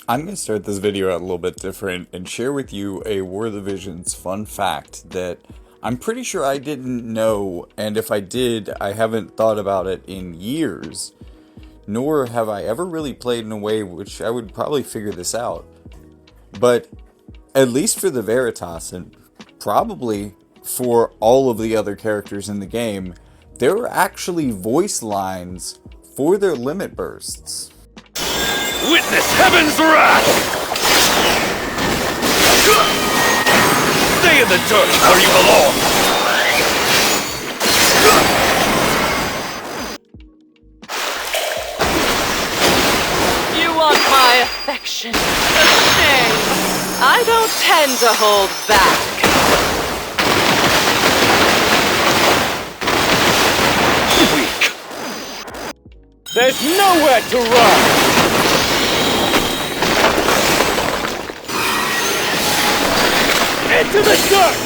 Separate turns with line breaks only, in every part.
I'm going to start this video out a little bit different and share with you a War of the Visions fun fact that I'm pretty sure I didn't know, and if I did, I haven't thought about it in years, nor have I ever really played in a way which I would probably figure this out. But at least for the Veritas, and probably for all of the other characters in the game, there are actually voice lines for their limit bursts.
Witness heaven's wrath! Stay in the dirt where you belong!
You want my affection? A shame. I don't tend to hold back.
Weak. There's nowhere to run! Into the dirt!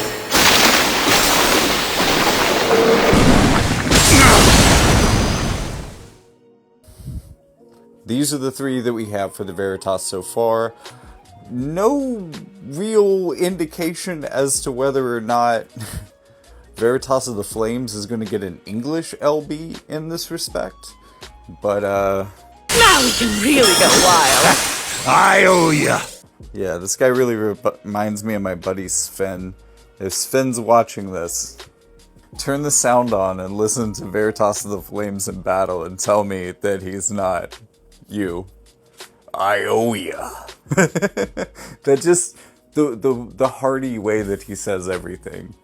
These are the three that we have for the Veritas so far. No real indication as to whether or not Veritas of the Flames is going to get an English LB in this respect. But,
Now we can really go wild.
I owe ya!
yeah, this guy really reminds me of my buddy Sven. If Sven's watching this, turn the sound on and listen to Veritas of the Flames in battle and tell me that he's not you. I owe ya. That just, the hearty way that he says everything.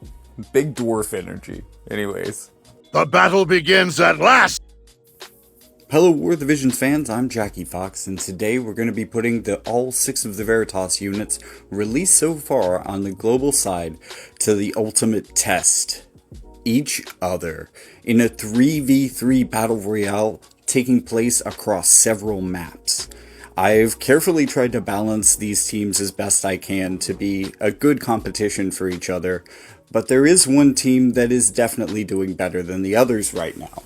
Big dwarf energy. Anyways.
The battle begins at last!
Hello War of the Visions fans, I'm Jackie Fox, and today we're going to be putting all 6 of the Veritas units released so far on the global side to the ultimate test. Each other. In a 3v3 battle royale taking place across several maps. I've carefully tried to balance these teams as best I can to be a good competition for each other, but there is one team that is definitely doing better than the others right now.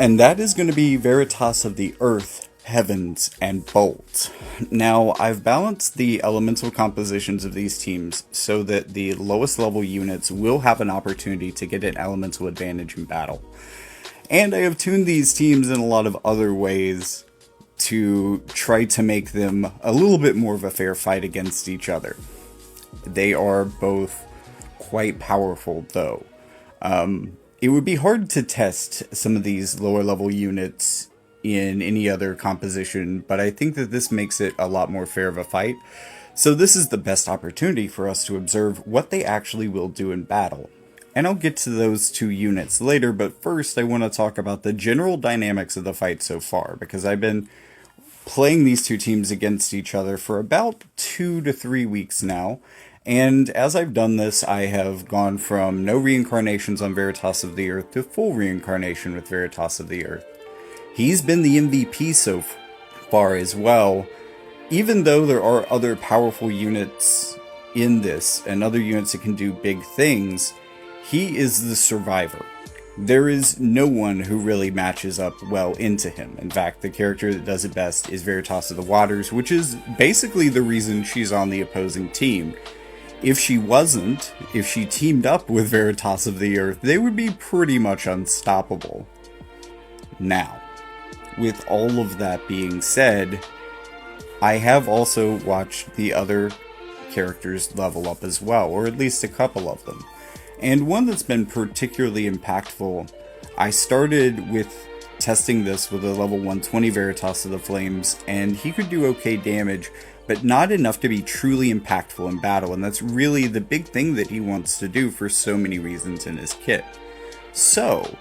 And that is going to be Veritas of the Earth, Heavens, and Bolt. Now, I've balanced the elemental compositions of these teams so that the lowest level units will have an opportunity to get an elemental advantage in battle. And I have tuned these teams in a lot of other ways to try to make them a little bit more of a fair fight against each other. They are both quite powerful, though. It would be hard to test some of these lower level units in any other composition, but I think that this makes it a lot more fair of a fight. So this is the best opportunity for us to observe what they actually will do in battle. And I'll get to those 2 units later, but first I want to talk about the general dynamics of the fight so far, because I've been playing these 2 teams against each other for about 2 to 3 weeks now. And as I've done this, I have gone from no reincarnations on Veritas of the Earth to full reincarnation with Veritas of the Earth. He's been the MVP so far as well, even though there are other powerful units in this, and other units that can do big things. He is the survivor. There is no one who really matches up well into him. In fact, the character that does it best is Veritas of the Waters, which is basically the reason she's on the opposing team. If she wasn't, if she teamed up with Veritas of the Earth, they would be pretty much unstoppable. Now, with all of that being said, I have also watched the other characters level up as well, or at least a couple of them. And one that's been particularly impactful, I started with testing this with a level 120 Veritas of the Flames, and he could do okay damage, but not enough to be truly impactful in battle, and that's really the big thing that he wants to do for so many reasons in his kit. So,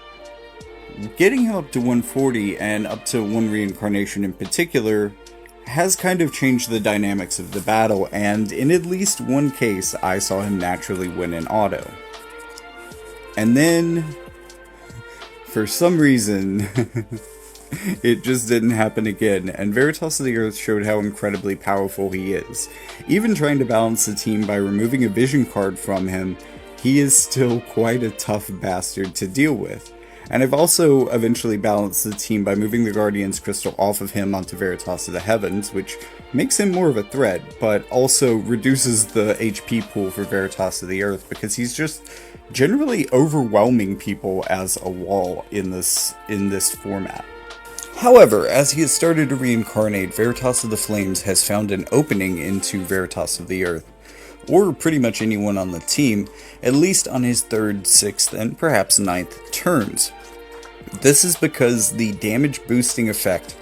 getting him up to 140 and up to 1 reincarnation in particular has kind of changed the dynamics of the battle, and in at least one case I saw him naturally win an auto. And then, for some reason, it just didn't happen again, and Veritas of the Earth showed how incredibly powerful he is. Even trying to balance the team by removing a vision card from him, he is still quite a tough bastard to deal with. And I've also eventually balanced the team by moving the Guardian's Crystal off of him onto Veritas of the Heavens, which makes him more of a threat, but also reduces the HP pool for Veritas of the Earth, because he's just generally overwhelming people as a wall in this format. However, as he has started to reincarnate, Veritas of the Flames has found an opening into Veritas of the Earth, or pretty much anyone on the team, at least on his 3rd, 6th, and perhaps 9th turns. This is because the damage boosting effect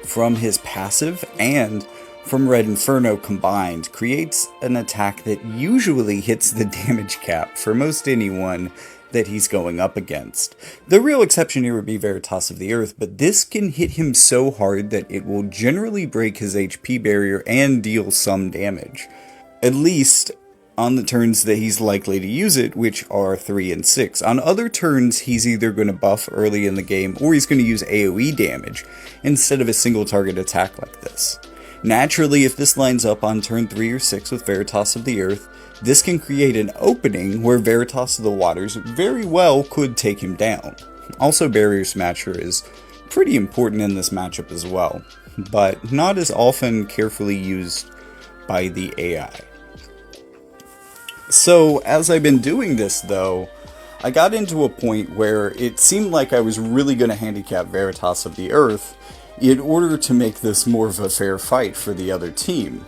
from his passive and from Red Inferno combined creates an attack that usually hits the damage cap for most anyone that he's going up against. The real exception here would be Veritas of the Earth, but this can hit him so hard that it will generally break his HP barrier and deal some damage. At least on the turns that he's likely to use it, which are 3 and 6. On other turns, he's either going to buff early in the game, or he's going to use AoE damage instead of a single target attack like this. Naturally, if this lines up on turn 3 or 6 with Veritas of the Earth, this can create an opening where Veritas of the Waters very well could take him down. Also, Barrier Smasher is pretty important in this matchup as well, but not as often carefully used by the AI. So, as I've been doing this though, I got into a point where it seemed like I was really going to handicap Veritas of the Earth in order to make this more of a fair fight for the other team.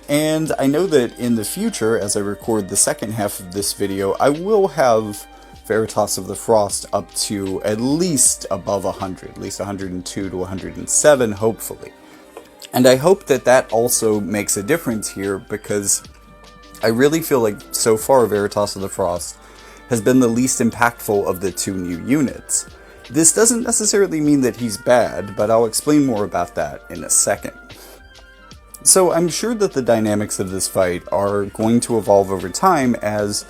And I know that in the future, as I record the second half of this video, I will have Veritas of the Frost up to at least above 100, at least 102 to 107, hopefully. And I hope that that also makes a difference here, because I really feel like so far Veritas of the Frost has been the least impactful of the 2 new units. This doesn't necessarily mean that he's bad, but I'll explain more about that in a second. So I'm sure that the dynamics of this fight are going to evolve over time as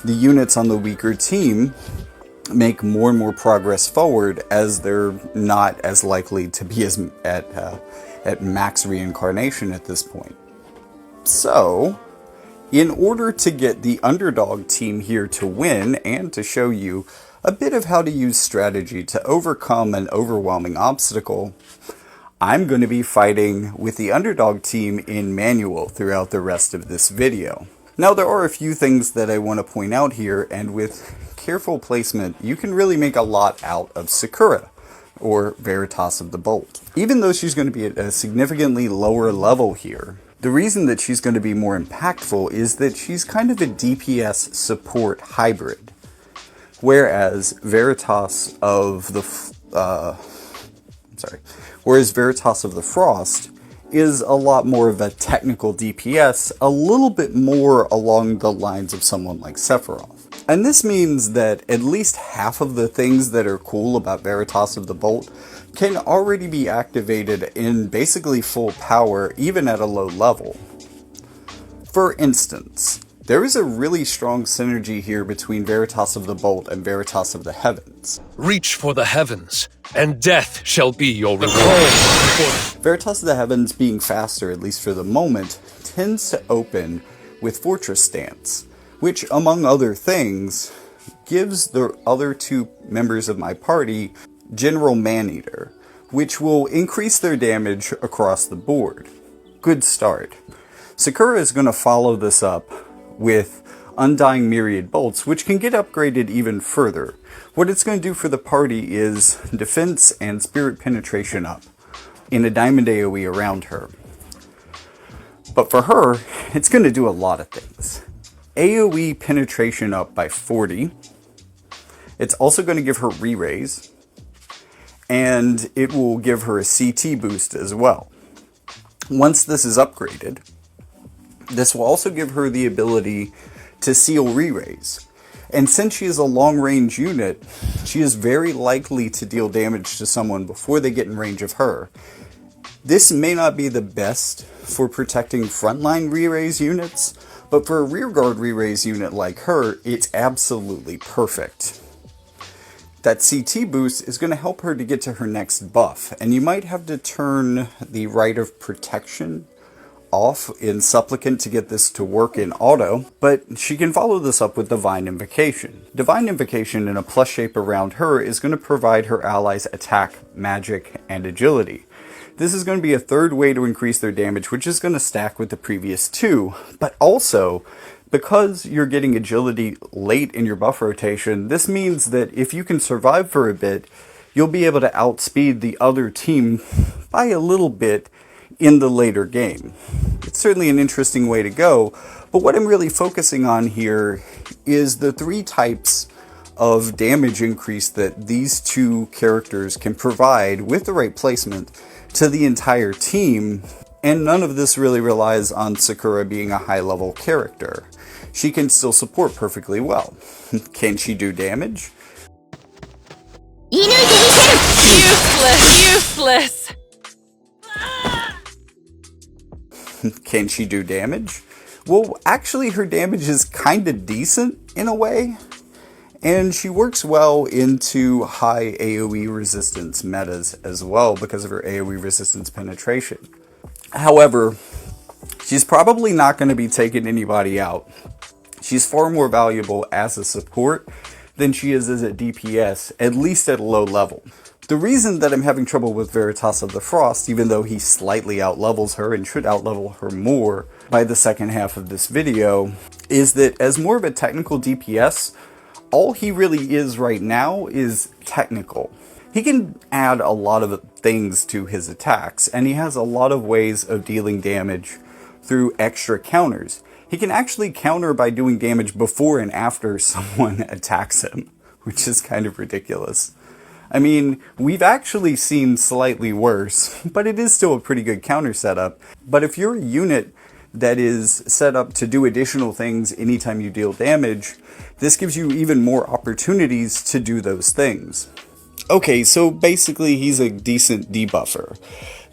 the units on the weaker team make more and more progress forward, as they're not as likely to be at max reincarnation at this point. So, in order to get the underdog team here to win, and to show you a bit of how to use strategy to overcome an overwhelming obstacle, I'm going to be fighting with the underdog team in manual throughout the rest of this video. Now, there are a few things that I want to point out here, and with careful placement, you can really make a lot out of Sakura, or Veritas of the Bolt. Even though she's going to be at a significantly lower level here, the reason that she's going to be more impactful is that she's kind of a DPS support hybrid. Whereas Veritas of the Frost is a lot more of a technical DPS, a little bit more along the lines of someone like Sephiroth. And this means that at least half of the things that are cool about Veritas of the Bolt can already be activated in basically full power, even at a low level. For instance, there is a really strong synergy here between Veritas of the Bolt and Veritas of the Heavens.
Reach for the heavens, and death shall be your reward.
Veritas of the Heavens, being faster, at least for the moment, tends to open with Fortress Stance, which, among other things, gives the other 2 members of my party General Maneater, which will increase their damage across the board. Good start. Sakura is going to follow this up with Undying Myriad Bolts, which can get upgraded even further. What it's going to do for the party is defense and spirit penetration up in a diamond AoE around her. But for her, it's going to do a lot of things. AoE penetration up by 40. It's also going to give her re-raise, and it will give her a CT boost as well. Once this is upgraded, this will also give her the ability to seal re-raise. And since she is a long-range unit, she is very likely to deal damage to someone before they get in range of her. This may not be the best for protecting frontline re-raise units, but for a rearguard re-raise unit like her, it's absolutely perfect. That CT boost is going to help her to get to her next buff, and you might have to turn the Rite of Protection off in Supplicant to get this to work in auto, but she can follow this up with Divine Invocation. Divine Invocation in a plus shape around her is going to provide her allies attack, magic, and agility. This is going to be a third way to increase their damage, which is going to stack with the previous two, but also, because you're getting agility late in your buff rotation, this means that if you can survive for a bit, you'll be able to outspeed the other team by a little bit in the later game. It's certainly an interesting way to go, but what I'm really focusing on here is the three types of damage increase that these two characters can provide with the right placement to the entire team, and none of this really relies on Sakura being a high-level character. She can still support perfectly well. Can she do damage?
Useless!
Can she do damage? Well, actually her damage is kinda decent in a way, and she works well into high AoE resistance metas as well because of her AoE resistance penetration. However, she's probably not going to be taking anybody out. She's far more valuable as a support than she is as a DPS, at least at a low level. The reason that I'm having trouble with Veritas of the Frost, even though he slightly outlevels her and should outlevel her more by the second half of this video, is that as more of a technical DPS, all he really is right now is technical. He can add a lot of things to his attacks, and he has a lot of ways of dealing damage through extra counters. He can actually counter by doing damage before and after someone attacks him, which is kind of ridiculous. I mean, we've actually seen slightly worse, but it is still a pretty good counter setup. But if you're a unit that is set up to do additional things anytime you deal damage, this gives you even more opportunities to do those things. Okay, so basically he's a decent debuffer.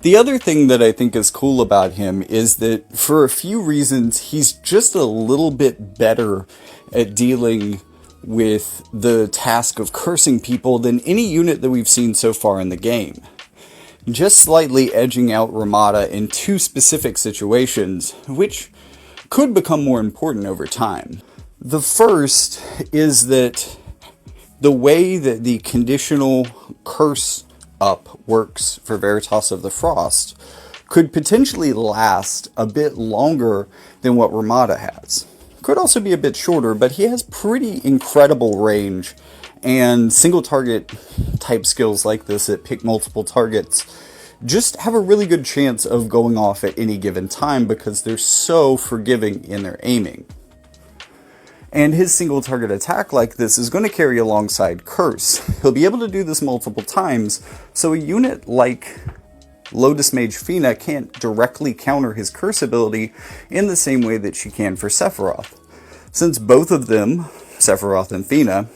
The other thing that I think is cool about him is that for a few reasons, he's just a little bit better at dealing with the task of cursing people than any unit that we've seen so far in the game. Just slightly edging out Ramada in two specific situations, which could become more important over time. The first is that the way that the conditional curse up works for Veritas of the Frost could potentially last a bit longer than what Ramada has. Could also be a bit shorter, but he has pretty incredible range, and single target type skills like this that pick multiple targets just have a really good chance of going off at any given time because they're so forgiving in their aiming. And his single target attack like this is going to carry alongside Curse. He'll be able to do this multiple times, so a unit like Lotus Mage Fina can't directly counter his Curse ability in the same way that she can for Sephiroth. Since both of them, Sephiroth and Fina,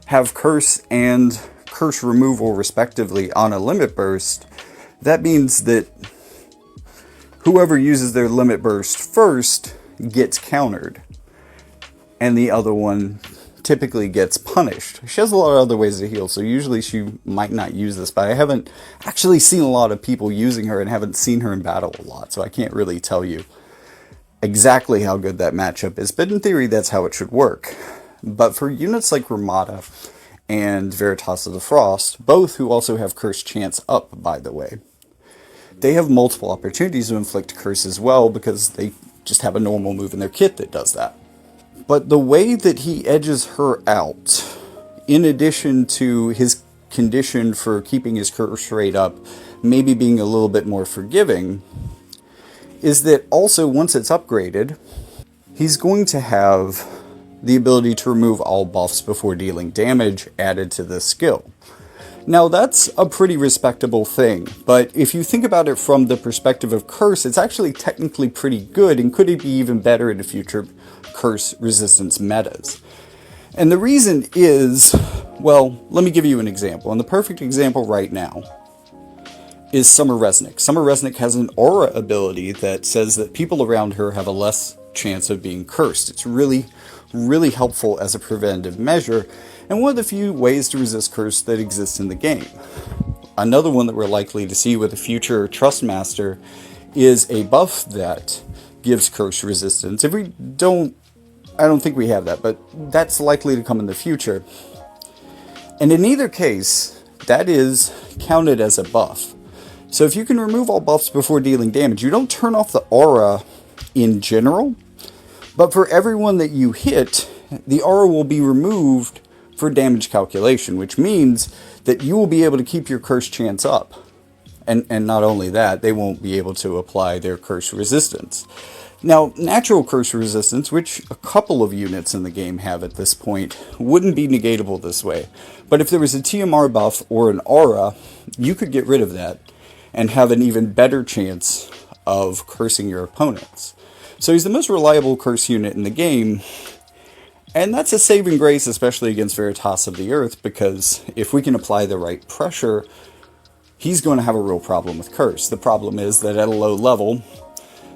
have Curse and Curse removal respectively on a limit burst, that means that whoever uses their limit burst first gets countered, and the other one typically gets punished. She has a lot of other ways to heal, so usually she might not use this, but I haven't actually seen a lot of people using her and haven't seen her in battle a lot, so I can't really tell you exactly how good that matchup is, but in theory that's how it should work. But for units like Ramada and Veritas of the Frost, both who also have Curse Chance up, by the way, they have multiple opportunities to inflict Curse as well because they just have a normal move in their kit that does that. But the way that he edges her out, in addition to his condition for keeping his curse rate up, maybe being a little bit more forgiving, is that also once it's upgraded, he's going to have the ability to remove all buffs before dealing damage added to this skill. Now that's a pretty respectable thing, but if you think about it from the perspective of Curse, it's actually technically pretty good and could be even better in the future Curse resistance metas. And the reason is, well, let me give you an example. And the perfect example right now is Summer Resnick. Summer Resnick has an aura ability that says that people around her have a less chance of being cursed. It's really helpful as a preventative measure, and one of the few ways to resist curse that exists in the game. Another one that we're likely to see with a future Trustmaster is a buff that gives curse resistance. If we don't, I don't think we have that, but that's likely to come in the future. And in either case, that is counted as a buff. So if you can remove all buffs before dealing damage, you don't turn off the aura in general, but for everyone that you hit, the aura will be removed for damage calculation, which means that you will be able to keep your curse chance up. And not only that, they won't be able to apply their curse resistance. Now, natural curse resistance, which a couple of units in the game have at this point, wouldn't be negatable this way. But if there was a TMR buff or an aura, you could get rid of that and have an even better chance of cursing your opponents. So he's the most reliable curse unit in the game, and that's a saving grace, especially against Veritas of the Earth, because if we can apply the right pressure, he's going to have a real problem with curse. The problem is that at a low level,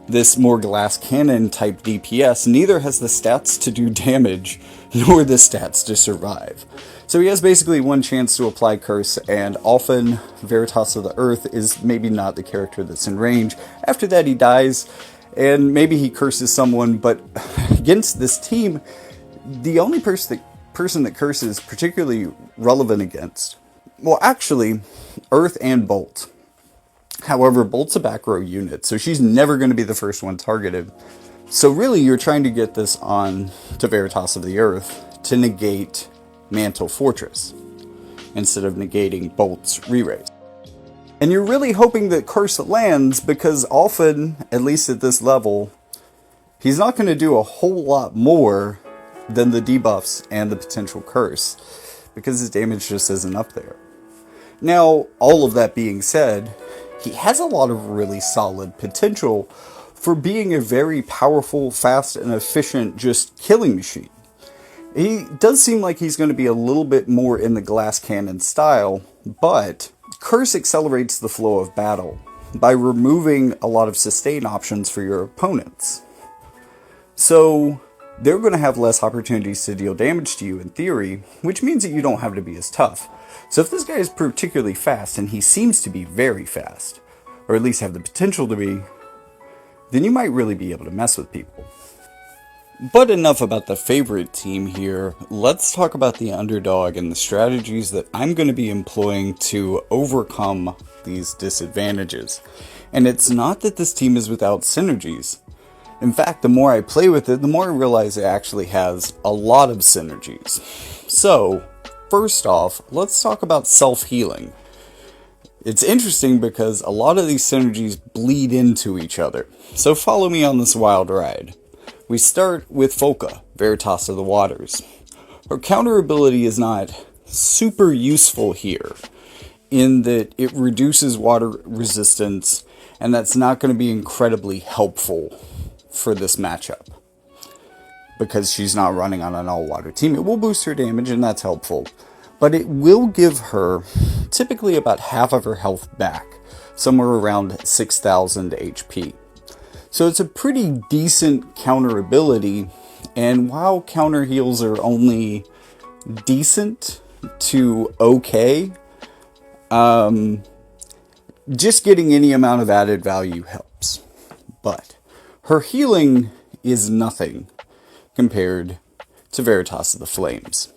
this more glass cannon type DPS neither has the stats to do damage, nor the stats to survive. So he has basically one chance to apply curse, and often Veritas of the Earth is maybe not the character that's in range. After that he dies, and maybe he curses someone, but against this team, the only person that curse is particularly relevant against, well, actually, Earth and Bolt. However, Bolt's a back row unit, so she's never going to be the first one targeted. So really, you're trying to get this on to Veritas of the Earth to negate Mantle Fortress, instead of negating Bolt's re-raise. And you're really hoping that curse lands, because often, at least at this level, he's not going to do a whole lot more than the debuffs and the potential curse, because his damage just isn't up there. Now, all of that being said, he has a lot of really solid potential for being a very powerful, fast, and efficient just killing machine. He does seem like he's going to be a little bit more in the glass cannon style, but curse accelerates the flow of battle by removing a lot of sustain options for your opponents. So they're going to have less opportunities to deal damage to you in theory, which means that you don't have to be as tough. So if this guy is particularly fast, and he seems to be very fast, or at least have the potential to be, then you might really be able to mess with people. But enough about the favorite team here. Let's talk about the underdog and the strategies that I'm going to be employing to overcome these disadvantages. And it's not that this team is without synergies. In fact, the more I play with it, the more I realize it actually has a lot of synergies. So, first off, let's talk about self-healing. It's interesting because a lot of these synergies bleed into each other. So follow me on this wild ride. We start with Folka, Veritas of the Waters. Her counter ability is not super useful here, in that it reduces water resistance, and that's not going to be incredibly helpful for this matchup, because she's not running on an all-water team. It will boost her damage, and that's helpful, but it will give her typically about half of her health back, somewhere around 6,000 HP. So it's a pretty decent counter ability, and while counter heals are only decent to okay, just getting any amount of added value helps. But her healing is nothing compared to Veritas of the Flames.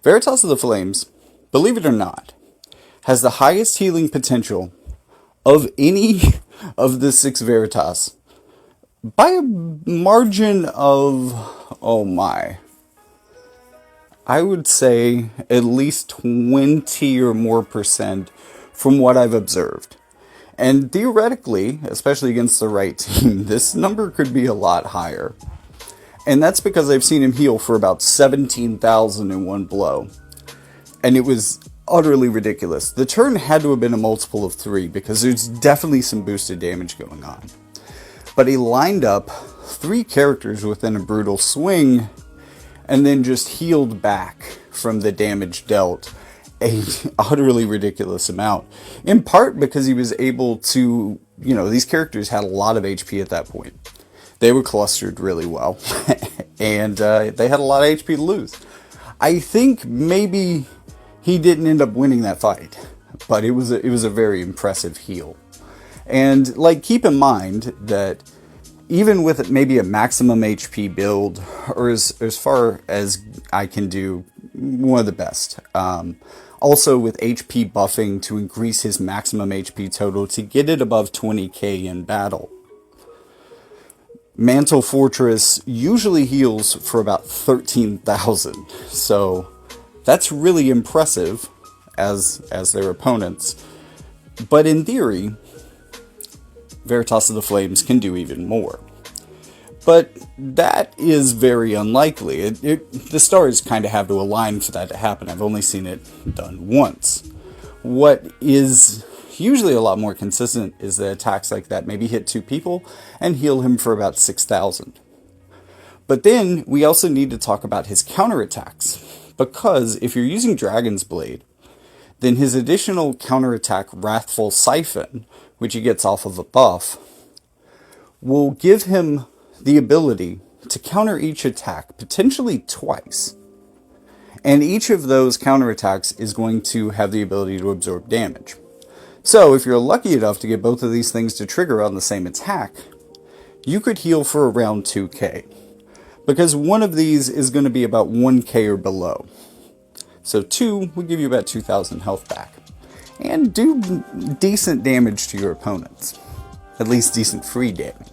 Veritas of the Flames, believe it or not, has the highest healing potential of any of the 6 Veritas by a margin of, I would say at least 20 or more percent from what I've observed. And theoretically, especially against the right team, this number could be a lot higher. And that's because I've seen him heal for about 17,000 in one blow. And it was utterly ridiculous. The turn had to have been a multiple of 3, because there's definitely some boosted damage going on. But he lined up 3 characters within a brutal swing, and then just healed back from the damage dealt a utterly ridiculous amount. In part because he was able to, these characters had a lot of HP at that point. They were clustered really well, and they had a lot of HP to lose. I think maybe he didn't end up winning that fight, but it was a very impressive heal. And like, keep in mind that even with maybe a maximum HP build, or as far as I can do, one of the best. Also with HP buffing to increase his maximum HP total to get it above 20k in battle. Mantle Fortress usually heals for about 13,000, so that's really impressive as their opponents. But in theory, Veritas of the Flames can do even more. But that is very unlikely. The stars kind of have to align for that to happen. I've only seen it done once. What is usually a lot more consistent is that attacks like that maybe hit 2 people and heal him for about 6,000. But then we also need to talk about his counterattacks, because if you're using Dragon's Blade, then his additional counterattack Wrathful Siphon, which he gets off of a buff, will give him the ability to counter each attack potentially twice. And each of those counterattacks is going to have the ability to absorb damage. So if you're lucky enough to get both of these things to trigger on the same attack, you could heal for around 2k. Because one of these is going to be about 1k or below. So 2 will give you about 2,000 health back. And do decent damage to your opponents. At least decent free damage.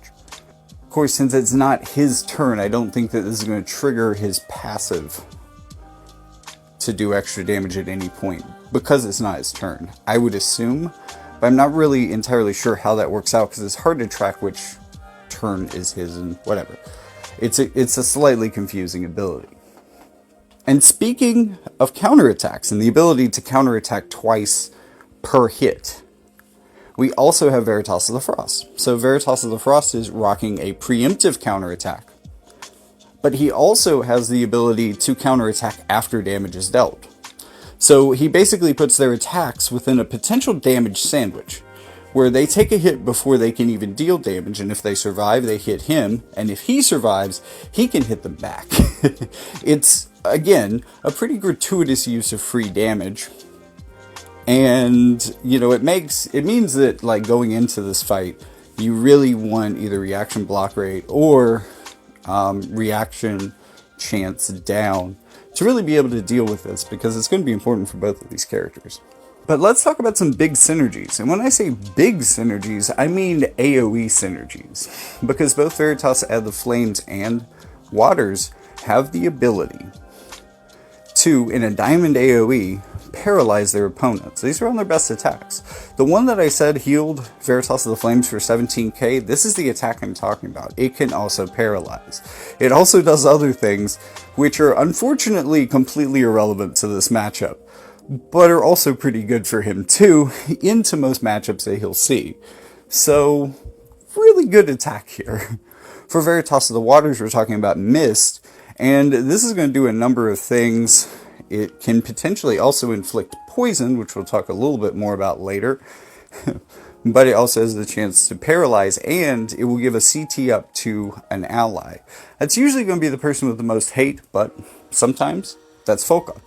Of course, since it's not his turn, I don't think that this is going to trigger his passive to do extra damage at any point, because it's not his turn. I would assume, but I'm not really entirely sure how that works out, because it's hard to track which turn is his and whatever. It's a slightly confusing ability. And speaking of counterattacks and the ability to counterattack twice per hit, we also have Veritas of the Frost. So Veritas of the Frost is rocking a preemptive counterattack. But he also has the ability to counterattack after damage is dealt. So he basically puts their attacks within a potential damage sandwich, where they take a hit before they can even deal damage, and if they survive, they hit him, and if he survives, he can hit them back. It's, again, a pretty gratuitous use of free damage. And, you know, it means that, like, going into this fight, you really want either reaction block rate or reaction chance down to really be able to deal with this, because it's going to be important for both of these characters. But let's talk about some big synergies. And when I say big synergies, I mean AoE synergies. Because both Veritas of the Flames and Waters have the ability to, in a diamond AoE, paralyze their opponents. These are on their best attacks. The one that I said healed Veritas of the Flames for 17k, this is the attack I'm talking about. It can also paralyze. It also does other things, which are unfortunately completely irrelevant to this matchup, but are also pretty good for him too, into most matchups that he'll see. So, really good attack here. For Veritas of the Waters, we're talking about Mist, and this is going to do a number of things. It can potentially also inflict poison, which we'll talk a little bit more about later. But it also has the chance to paralyze, and it will give a CT up to an ally. That's usually going to be the person with the most hate, but sometimes that's Folka.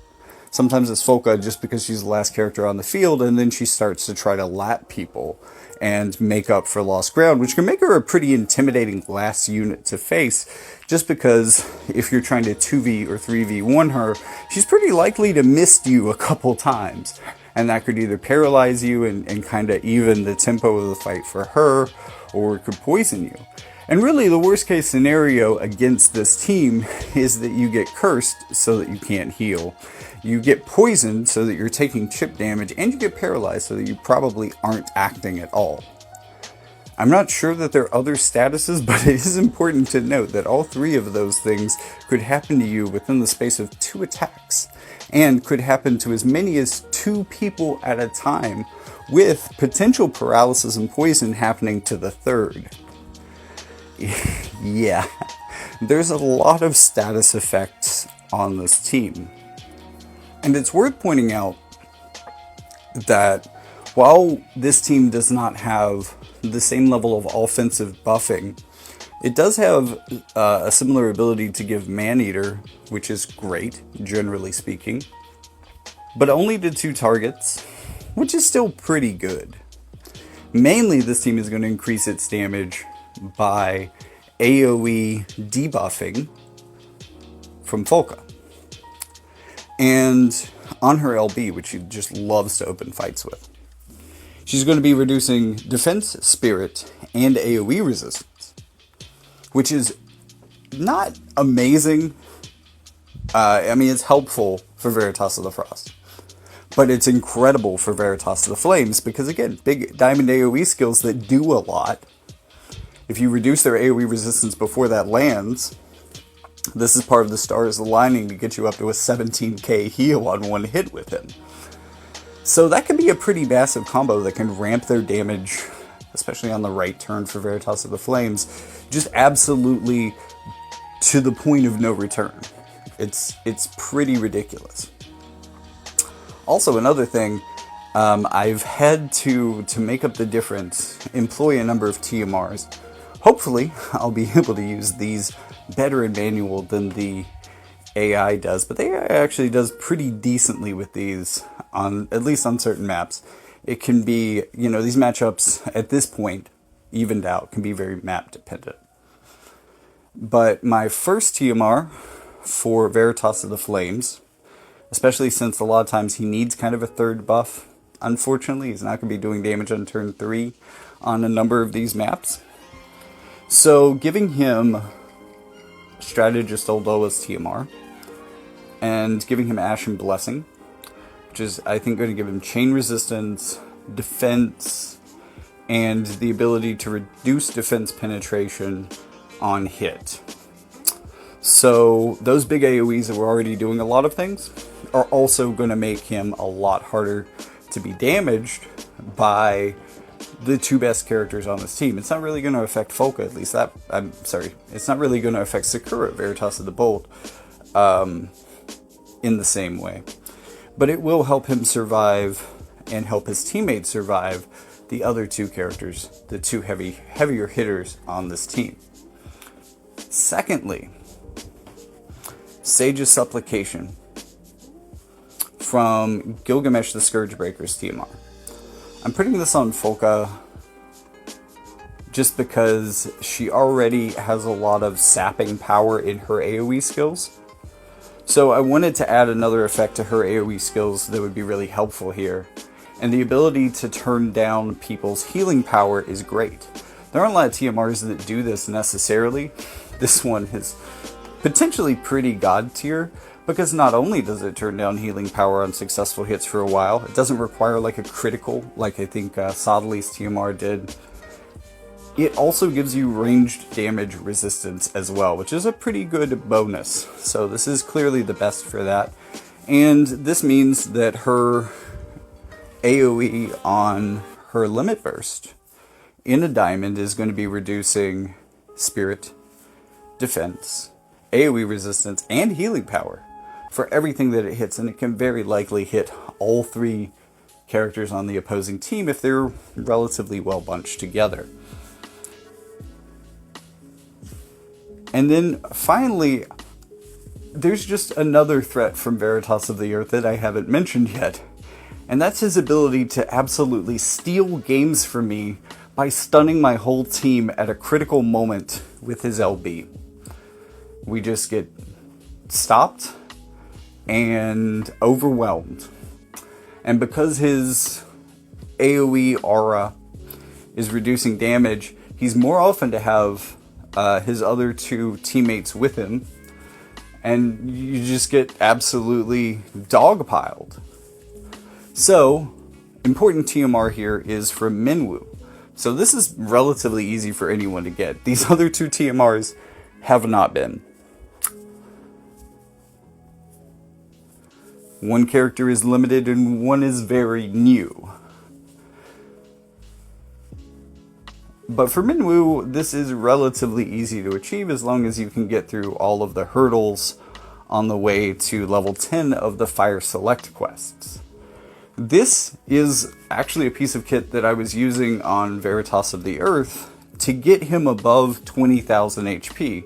Sometimes it's Folka just because she's the last character on the field, and then she starts to try to lap people and make up for lost ground, which can make her a pretty intimidating last unit to face, just because if you're trying to 2v or 3v1 her, she's pretty likely to miss you a couple times. And that could either paralyze you and kind of even the tempo of the fight for her, or it could poison you. And really, the worst case scenario against this team is that you get cursed so that you can't heal. You get poisoned so that you're taking chip damage, and you get paralyzed so that you probably aren't acting at all. I'm not sure that there are other statuses, but it is important to note that all 3 of those things could happen to you within the space of 2 attacks, and could happen to as many as 2 people at a time, with potential paralysis and poison happening to the 3rd. Yeah, there's a lot of status effects on this team. And it's worth pointing out that while this team does not have the same level of offensive buffing, it does have a similar ability to give Maneater, which is great, generally speaking, but only to 2 targets, which is still pretty good. Mainly, this team is going to increase its damage by AoE debuffing from Folka. And on her LB, which she just loves to open fights with, she's going to be reducing defense, spirit, and AoE resistance, which is not amazing. I mean, it's helpful for Veritas of the Frost, but it's incredible for Veritas of the Flames because, again, big diamond AoE skills that do a lot. If you reduce their AoE resistance before that lands, this is part of the stars aligning to get you up to a 17k heal on one hit with him. So that can be a pretty massive combo that can ramp their damage, especially on the right turn for Veritas of the Flames, just absolutely to the point of no return. It's pretty ridiculous. Also, another thing, I've had to make up the difference, employ a number of TMRs. Hopefully, I'll be able to use these better in manual than the AI does, but the AI actually does pretty decently with these, at least on certain maps. It can be, these matchups at this point, evened out, can be very map dependent. But my first TMR for Veritas of the Flames, especially since a lot of times he needs kind of a third buff, unfortunately, he's not going to be doing damage on turn 3 on a number of these maps. So giving him Strategist Oldoa's TMR, and giving him Ashen Blessing, which is, I think, going to give him chain resistance, defense, and the ability to reduce defense penetration on hit. So those big AoEs that were already doing a lot of things are also going to make him a lot harder to be damaged by the two best characters on this team. It's not really going to affect Folka, at least that, it's not really going to affect Sakura, Veritas of the Bolt, in the same way. But it will help him survive and help his teammates survive the other two characters, the two heavier hitters on this team. Secondly, Sage's Supplication from Gilgamesh the Scourgebreaker's TMR. I'm putting this on Folka just because she already has a lot of sapping power in her AoE skills. So I wanted to add another effect to her AoE skills that would be really helpful here. And the ability to turn down people's healing power is great. There aren't a lot of TMRs that do this necessarily. This one is potentially pretty god tier, because not only does it turn down healing power on successful hits for a while, it doesn't require like a critical, like I think Sodali's TMR did. It also gives you ranged damage resistance as well, which is a pretty good bonus. So this is clearly the best for that. And this means that her AoE on her Limit Burst in a diamond is going to be reducing spirit, defense, AoE resistance, and healing power for everything that it hits, and it can very likely hit all three characters on the opposing team if they're relatively well bunched together. And then finally, there's just another threat from Veritas of the Earth that I haven't mentioned yet, and that's his ability to absolutely steal games from me by stunning my whole team at a critical moment with his LB. We just get stopped and overwhelmed. And because his AoE aura is reducing damage, he's more often to have his other two teammates with him, and you just get absolutely dogpiled. So, important TMR here is from Minwoo. So this is relatively easy for anyone to get. These other two TMRs have not been. One character is limited and one is very new. But for Minwoo, this is relatively easy to achieve as long as you can get through all of the hurdles on the way to level 10 of the Fire Select quests. This is actually a piece of kit that I was using on Veritas of the Earth to get him above 20,000 HP.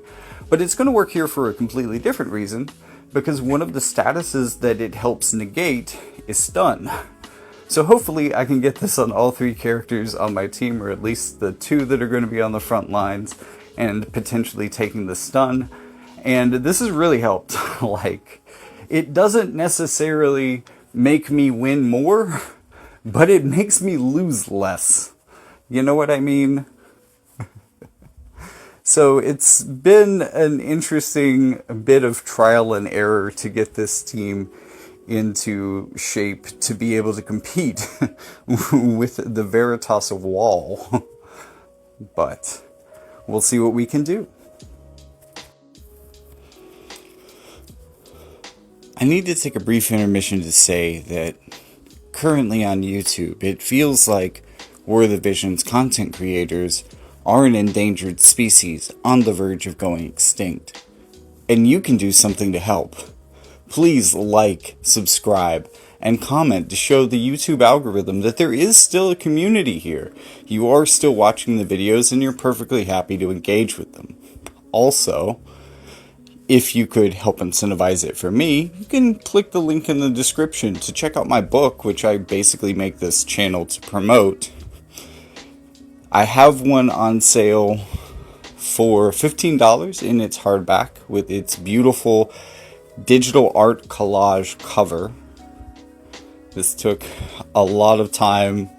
But it's going to work here for a completely different reason, because one of the statuses that it helps negate is stun. So hopefully I can get this on all 3 characters on my team, or at least the 2 that are going to be on the front lines, and potentially taking the stun. And this has really helped. Like, it doesn't necessarily make me win more, but it makes me lose less. You know what I mean? So it's been an interesting bit of trial and error to get this team into shape to be able to compete with the Veritas of Wall. But we'll see what we can do. I need to take a brief intermission to say that currently on YouTube, it feels like War the Vision's content creators are an endangered species on the verge of going extinct. And you can do something to help. Please like, subscribe, and comment to show the YouTube algorithm that there is still a community here. You are still watching the videos and you're perfectly happy to engage with them. Also, if you could help incentivize it for me, you can click the link in the description to check out my book, which I basically make this channel to promote. I have one on sale for $15 in its hardback with its beautiful digital art collage cover. This took a lot of time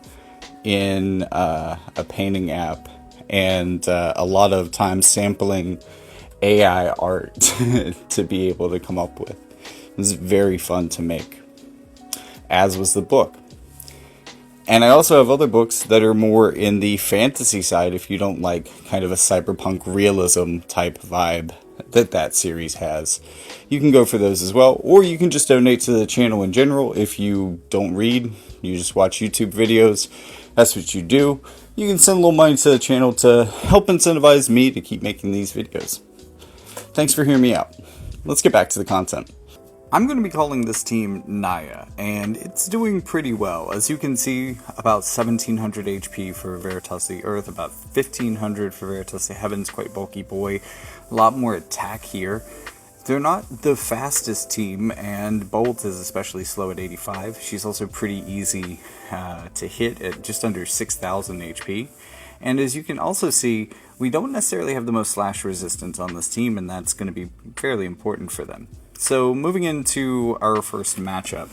in a painting app and a lot of time sampling AI art to be able to come up with. It was very fun to make, as was the book. And I also have other books that are more in the fantasy side if you don't like kind of a cyberpunk realism type vibe that series has. You can go for those as well, or you can just donate to the channel in general. If you don't read, you just watch YouTube videos, that's what you do. You can send a little money to the channel to help incentivize me to keep making these videos. Thanks for hearing me out. Let's get back to the content. I'm going to be calling this team Naya, and it's doing pretty well. As you can see, about 1700 HP for Veritas the Earth, about 1500 for Veritas the Heavens, quite bulky boy. A lot more attack here. They're not the fastest team, and Bolt is especially slow at 85. She's also pretty easy to hit at just under 6000 HP. And as you can also see, we don't necessarily have the most slash resistance on this team, and that's going to be fairly important for them. So moving into our first matchup,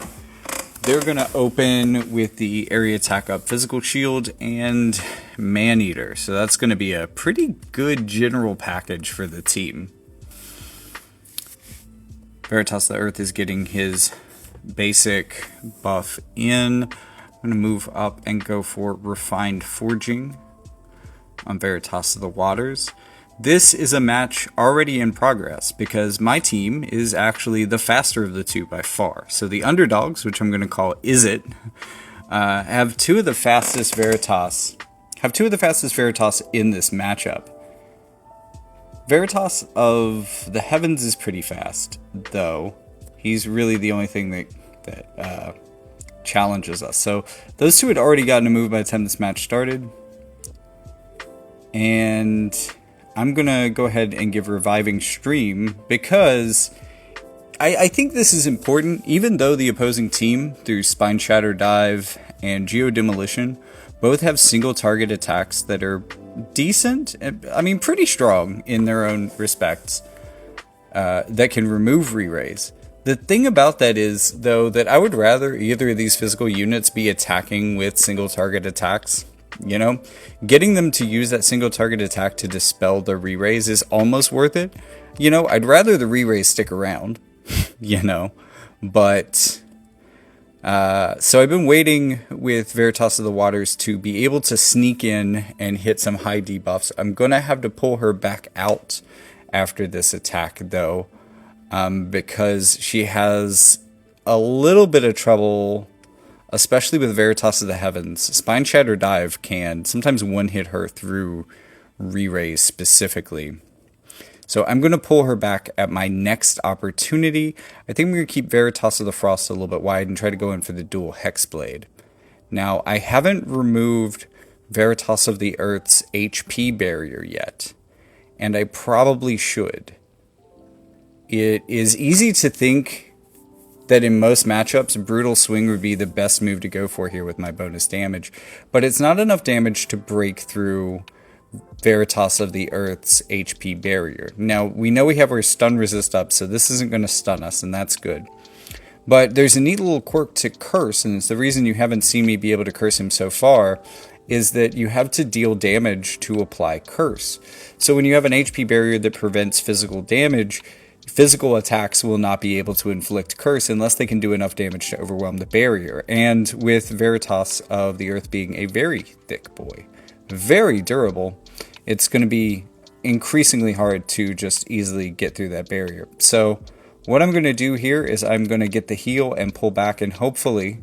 they're going to open with the area attack up physical shield and man-eater. So that's going to be a pretty good general package for the team. Veritas the Earth is getting his basic buff in. I'm going to move up and go for Refined Forging on Veritas of the Waters. This is a match already in progress because my team is actually the faster of the two by far. So the underdogs, which I'm going to call Is It, have two of the fastest Veritas in this matchup. Veritas of the Heavens is pretty fast, though. He's really the only thing that challenges us. So those two had already gotten a move by the time this match started. And I'm going to go ahead and give Reviving Stream because I think this is important, even though the opposing team, through Spine Shatter Dive and Geo Demolition, both have single target attacks that are decent, I mean pretty strong in their own respects, that can remove re-raise. The thing about that is, though, that I would rather either of these physical units be attacking with single target attacks. You know, getting them to use that single target attack to dispel the re-raise is almost worth it. You know, I'd rather the re-raise stick around, you know, but so I've been waiting with Veritas of the Waters to be able to sneak in and hit some high debuffs. I'm going to have to pull her back out after this attack, though, because she has a little bit of trouble, especially with Veritas of the Heavens. Spine Shatter Dive can sometimes one-hit her through re-raise specifically. So I'm going to pull her back at my next opportunity. I think I'm going to keep Veritas of the Frost a little bit wide and try to go in for the dual Hexblade. Now, I haven't removed Veritas of the Earth's HP barrier yet, and I probably should. It is easy to think that in most matchups, Brutal Swing would be the best move to go for here with my bonus damage. But it's not enough damage to break through Veritas of the Earth's HP barrier. Now, we know we have our stun resist up, so this isn't going to stun us, and that's good. But there's a neat little quirk to curse, and it's the reason you haven't seen me be able to curse him so far, is that you have to deal damage to apply curse. So when you have an HP barrier that prevents physical damage, physical attacks will not be able to inflict curse unless they can do enough damage to overwhelm the barrier. And with Veritas of the Earth being a very thick boy, very durable, it's going to be increasingly hard to just easily get through that barrier. So what I'm going to do here is I'm going to get the heal and pull back, and hopefully,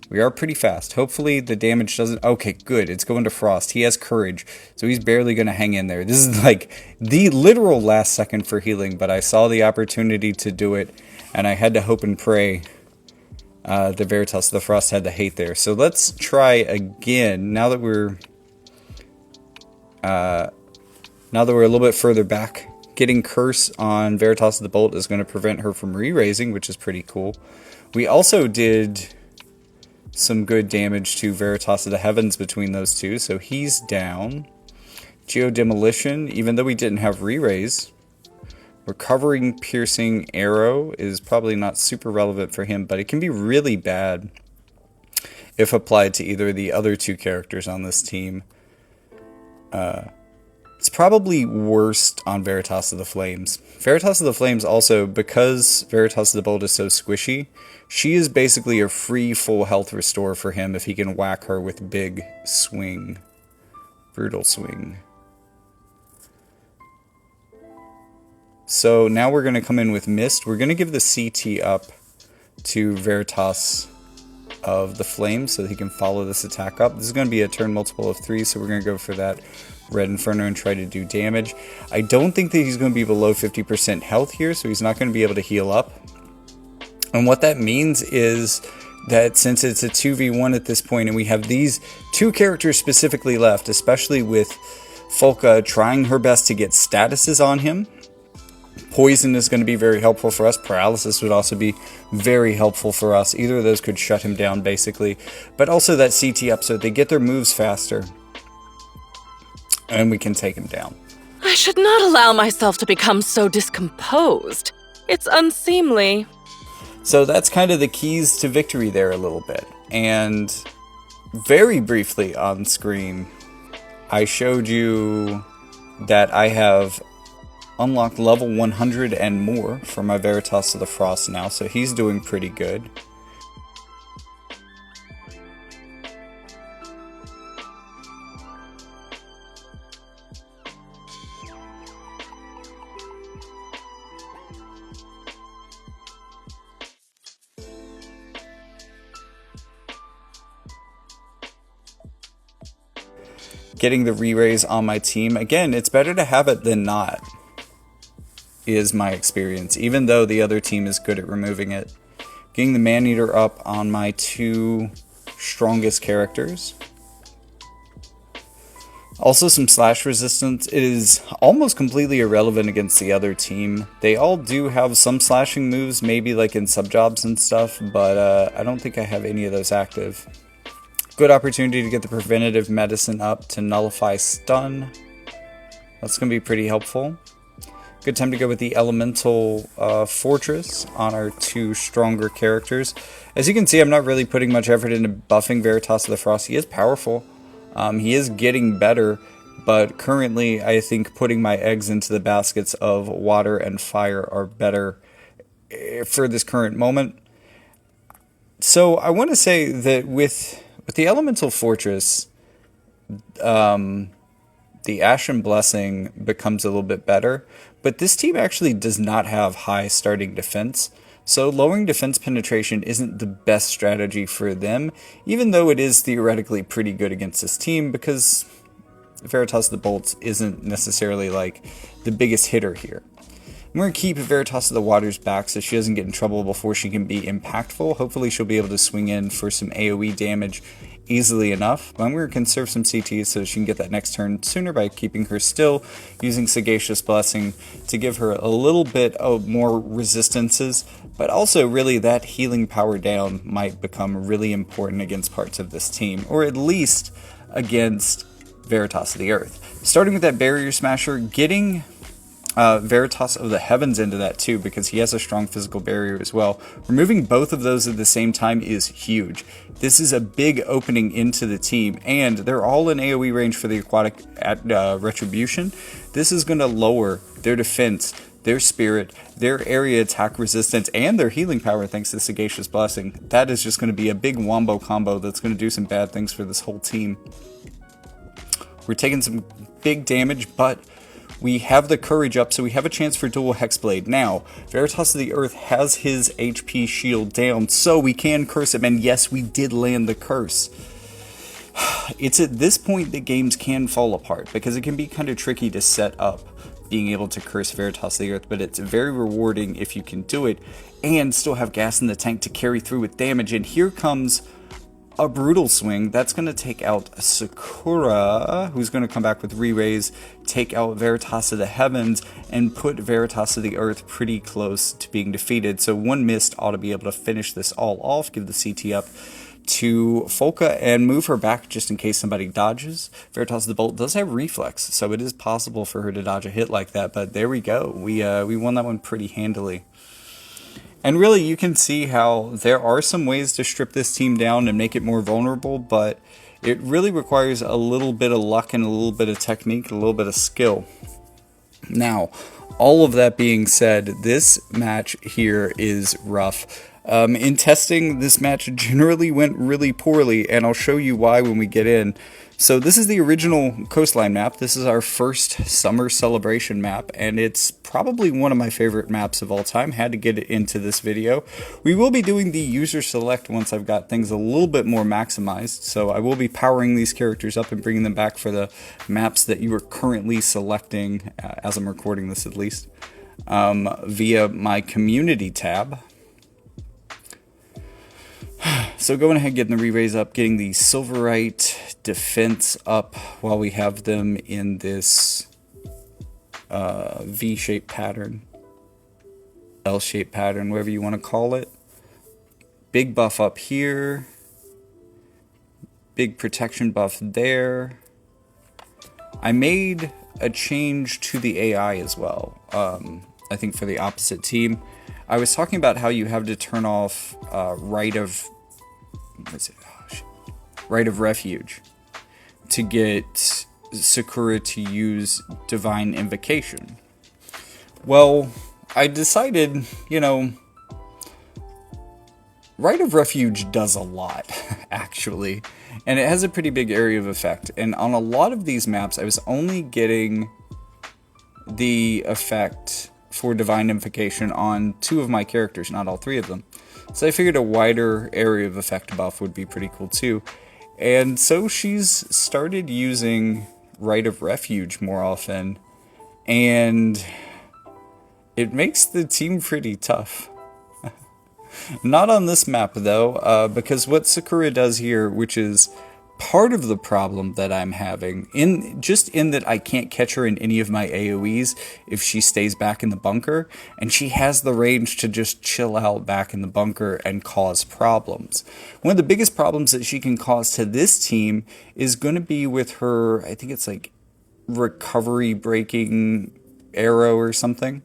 we are pretty fast. Hopefully the damage doesn't... Okay, good. It's going to Frost. He has courage, so he's barely going to hang in there. This is like the literal last second for healing, but I saw the opportunity to do it, and I had to hope and pray the Veritas, the Frost had the hate there. So let's try again, now that we're a little bit further back. Getting Curse on Veritas of the Bolt is going to prevent her from re-raising, which is pretty cool. We also did some good damage to Veritas of the Heavens between those two, so he's down. Geodemolition, even though we didn't have re-raise. Recovering Piercing Arrow is probably not super relevant for him, but it can be really bad if applied to either of the other two characters on this team. It's probably worst on Veritas of the Flames. Veritas of the Flames also, because Veritas of the Bolt is so squishy, she is basically a free full health restore for him if he can whack her with big swing. Brutal Swing. So now we're going to come in with Mist. We're going to give the CT up to Veritas of the Flames so that he can follow this attack up. This is going to be a turn multiple of 3, so we're going to go for that Red Inferno and try to do damage. I don't think that he's going to be below 50% health here, so he's not going to be able to heal up. And what that means is that since it's a 2v1 at this point and we have these two characters specifically left, especially with Folka trying her best to get statuses on him, Poison is going to be very helpful for us. Paralysis would also be very helpful for us. Either of those could shut him down, basically. But also that CT up so they get their moves faster. And we can take him down.
I should not allow myself to become so discomposed. It's unseemly.
So that's kind of the keys to victory there a little bit. And very briefly on screen, I showed you that I have unlocked level 100 and more for my Veritas of the Frost now, so he's doing pretty good. Getting the re-raise on my team, again, it's better to have it than not, is my experience, even though the other team is good at removing it. Getting the Man-Eater up on my two strongest characters. Also some slash resistance. It is almost completely irrelevant against the other team. They all do have some slashing moves, maybe like in sub-jobs and stuff, but I don't think I have any of those active. Good opportunity to get the preventative medicine up to nullify stun. That's going to be pretty helpful. Good time to go with the Elemental Fortress on our two stronger characters. As you can see, I'm not really putting much effort into buffing Veritas of the Frost. He is powerful. He is getting better, but currently I think putting my eggs into the baskets of water and fire are better for this current moment. So I want to say that with the Elemental Fortress, the Ashen Blessing becomes a little bit better, but this team actually does not have high starting defense, so lowering defense penetration isn't the best strategy for them, even though it is theoretically pretty good against this team, because Veritas of the Bolts isn't necessarily like the biggest hitter here. I'm going to keep Veritas of the Waters back so she doesn't get in trouble before she can be impactful. Hopefully she'll be able to swing in for some AoE damage easily enough. But I'm going to conserve some CT so she can get that next turn sooner by keeping her still, using Sagacious Blessing to give her a little bit of more resistances, but also really that healing power down might become really important against parts of this team, or at least against Veritas of the Earth. Starting with that Barrier Smasher, getting Veritas of the Heavens into that too, because he has a strong physical barrier as well. Removing both of those at the same time is huge. This is a big opening into the team, and they're all in AoE range for the aquatic retribution. This is going to lower their defense, their spirit, their area attack resistance, and their healing power thanks to Sagacious Blessing. That is just going to be a big wombo combo that's going to do some bad things for this whole team. We're taking some big damage, but we have the courage up, so we have a chance for dual Hexblade. Now, Veritas of the Earth has his HP shield down, so we can curse him, and yes, we did land the curse. It's at this point that games can fall apart, because it can be kind of tricky to set up being able to curse Veritas of the Earth, but it's very rewarding if you can do it, and still have gas in the tank to carry through with damage. And here comes a brutal swing that's going to take out Sakura, who's going to come back with re-raise, take out Veritas of the Heavens, and put Veritas of the Earth pretty close to being defeated. So one mist ought to be able to finish this all off, give the CT up to Folka, and move her back just in case somebody dodges. Veritas of the Bolt does have reflex, so it is possible for her to dodge a hit like that, but there we go. We won that one pretty handily. And really, you can see how there are some ways to strip this team down and make it more vulnerable, but it really requires a little bit of luck and a little bit of technique, a little bit of skill. Now, all of that being said, this match here is rough. In testing, this match generally went really poorly, and I'll show you why when we get in. So this is the original Coastline map. This is our first summer celebration map, and it's probably one of my favorite maps of all time. Had to get it into this video. We will be doing the user select once I've got things a little bit more maximized, so I will be powering these characters up and bringing them back for the maps that you are currently selecting, as I'm recording this at least, via my community tab. So going ahead, getting the re-raise up, getting the Silverite defense up while we have them in this V-shaped pattern, L-shaped pattern, whatever you want to call it. Big buff up here, big protection buff there. I made a change to the AI as well, I think for the opposite team. I was talking about how you have to turn off Rite of Refuge to get Sakura to use Divine Invocation. Well, I decided, Rite of Refuge does a lot, actually, and it has a pretty big area of effect. And on a lot of these maps, I was only getting the effect for Divine Invocation on 2 of my characters, not all 3 of them. So I figured a wider area of effect buff would be pretty cool too. And so she's started using Rite of Refuge more often, and it makes the team pretty tough. Not on this map though, because what Sakura does here, which is part of the problem that I'm having, in that I can't catch her in any of my AoEs if she stays back in the bunker, and she has the range to just chill out back in the bunker and cause problems. One of the biggest problems that she can cause to this team is going to be with her, I think it's like recovery breaking arrow or something.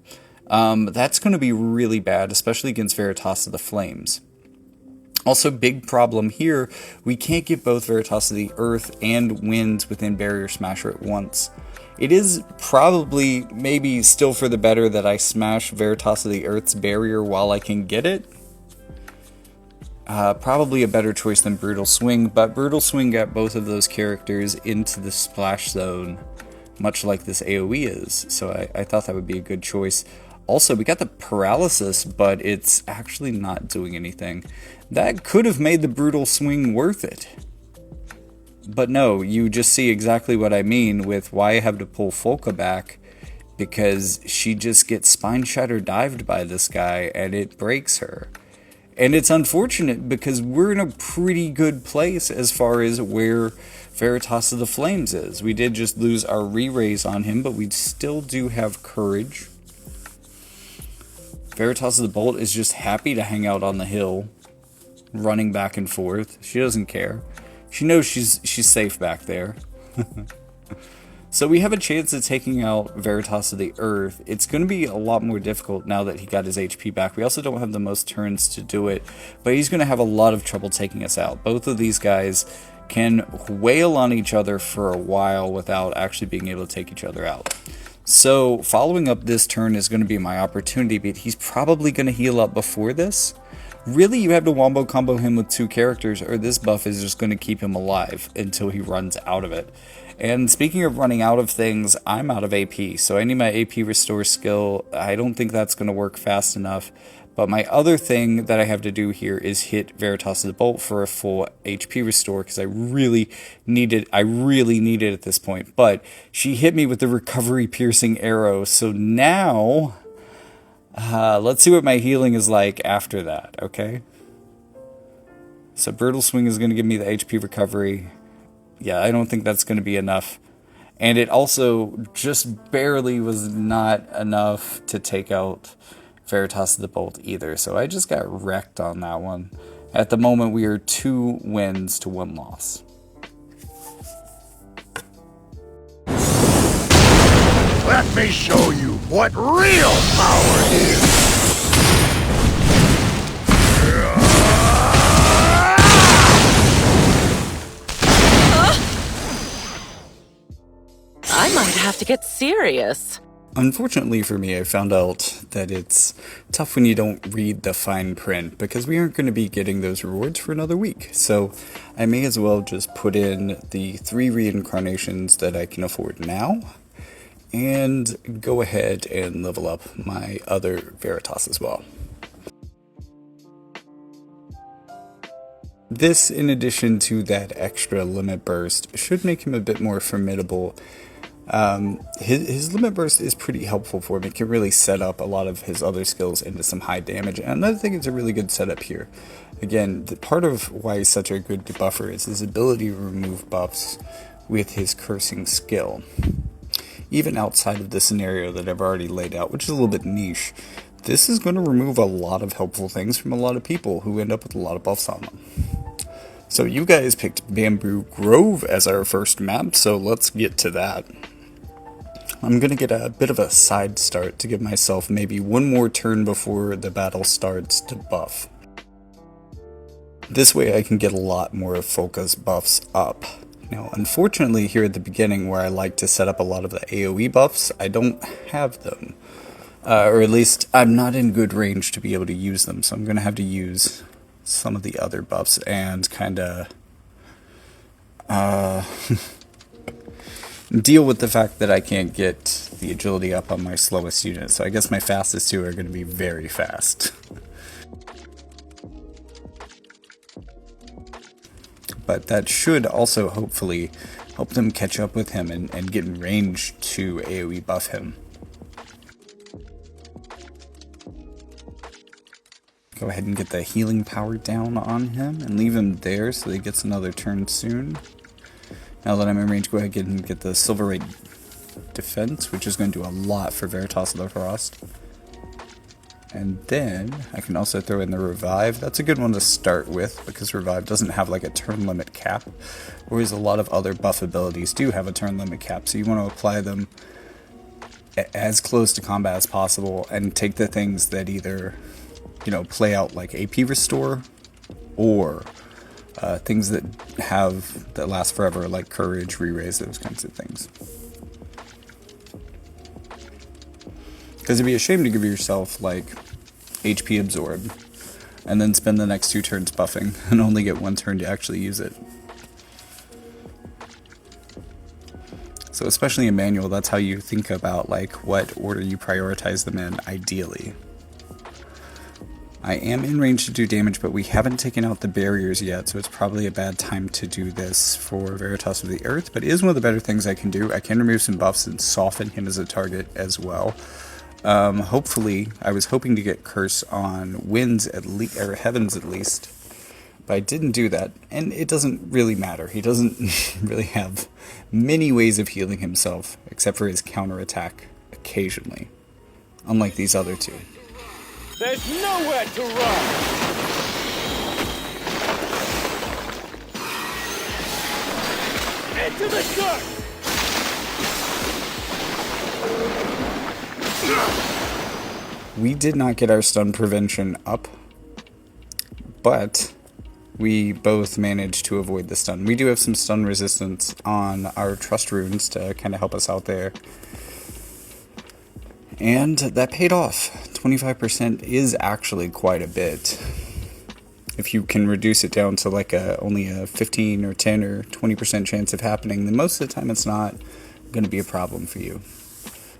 That's going to be really bad, especially against Veritas of the Flames. Also, big problem here, we can't get both Veritas of the Earth and Winds within Barrier Smasher at once. It is probably, maybe still for the better that I smash Veritas of the Earth's barrier while I can get it. Probably a better choice than Brutal Swing, but Brutal Swing got both of those characters into the splash zone, much like this AoE is, so I thought that would be a good choice. Also, we got the paralysis, but it's actually not doing anything. That could have made the Brutal Swing worth it. But no, you just see exactly what I mean with why I have to pull Folka back, because she just gets Spine Shatter dived by this guy, and it breaks her. And it's unfortunate because we're in a pretty good place as far as where Veritas of the Flames is. We did just lose our re-raise on him, but we still do have courage. Veritas of the Bolt is just happy to hang out on the hill, running back and forth. She doesn't care. She knows she's safe back there. So we have a chance of taking out Veritas of the Earth. It's going to be a lot more difficult now that he got his HP back. We also don't have the most turns to do it, but he's going to have a lot of trouble taking us out. Both of these guys can wail on each other for a while without actually being able to take each other out. So following up this turn is going to be my opportunity, but he's probably going to heal up before this. Really, you have to wombo combo him with 2 characters, or this buff is just going to keep him alive until he runs out of it. And speaking of running out of things, I'm out of AP, so I need my AP restore skill. I don't think that's going to work fast enough. But my other thing that I have to do here is hit Veritas of the Bolt for a full HP restore, because I really need it at this point. But she hit me with the recovery piercing arrow, so now let's see what my healing is like after that, okay? So Brutal Swing is going to give me the HP recovery. Yeah, I don't think that's going to be enough. And it also just barely was not enough to take out Veritas of the Bolt either. So I just got wrecked on that one. At the moment, we are 2 wins to 1 loss.
Let me show you what real power is!
I might have to get serious.
Unfortunately for me, I found out that it's tough when you don't read the fine print, because we aren't going to be getting those rewards for another week. So I may as well just put in the 3 reincarnations that I can afford now, and go ahead and level up my other Veritas as well. This, in addition to that extra limit burst, should make him a bit more formidable. His limit burst is pretty helpful for him. It can really set up a lot of his other skills into some high damage. And another thing, it's a really good setup here. Again, part of why he's such a good debuffer is his ability to remove buffs with his cursing skill. Even outside of the scenario that I've already laid out, which is a little bit niche, this is going to remove a lot of helpful things from a lot of people who end up with a lot of buffs on them. So you guys picked Bamboo Grove as our first map, so let's get to that. I'm going to get a bit of a side start to give myself maybe 1 more turn before the battle starts to buff. This way I can get a lot more focus buffs up. Now, unfortunately, here at the beginning where I like to set up a lot of the AoE buffs, I don't have them. Or at least I'm not in good range to be able to use them, so I'm going to have to use some of the other buffs and kind of deal with the fact that I can't get the agility up on my slowest unit. So I guess my fastest 2 are going to be very fast. But that should also hopefully help them catch up with him and get in range to AoE buff him. Go ahead and get the healing power down on him and leave him there so that he gets another turn soon. Now that I'm in range, go ahead and get the Silverite defense, which is going to do a lot for Veritas of the Frost. And then I can also throw in the Revive. That's a good one to start with, because Revive doesn't have like a turn limit cap, whereas a lot of other buff abilities do have a turn limit cap, so you want to apply them as close to combat as possible and take the things that either, you know, play out like AP restore, or things that last forever, like courage, re-raise, those kinds of things. Because it'd be a shame to give yourself like HP absorb and then spend the next 2 turns buffing and only get 1 turn to actually use it. So especially in manual, that's how you think about like what order you prioritize them in ideally. I am in range to do damage, but we haven't taken out the barriers yet, so it's probably a bad time to do this for Veritas of the Earth, but it is one of the better things I can do. I can remove some buffs and soften him as a target as well. Hopefully, I was hoping to get Curse on Winds at least, or Heavens at least, but I didn't do that, and it doesn't really matter. He doesn't really have many ways of healing himself, except for his counterattack occasionally, unlike these other two.
There's nowhere to run! Into the dark!
We did not get our stun prevention up, but we both managed to avoid the stun. We do have some stun resistance on our trust runes to kind of help us out there. And that paid off. 25% is actually quite a bit. If you can reduce it down to like only a 15 or 10 or 20% chance of happening, then most of the time it's not going to be a problem for you.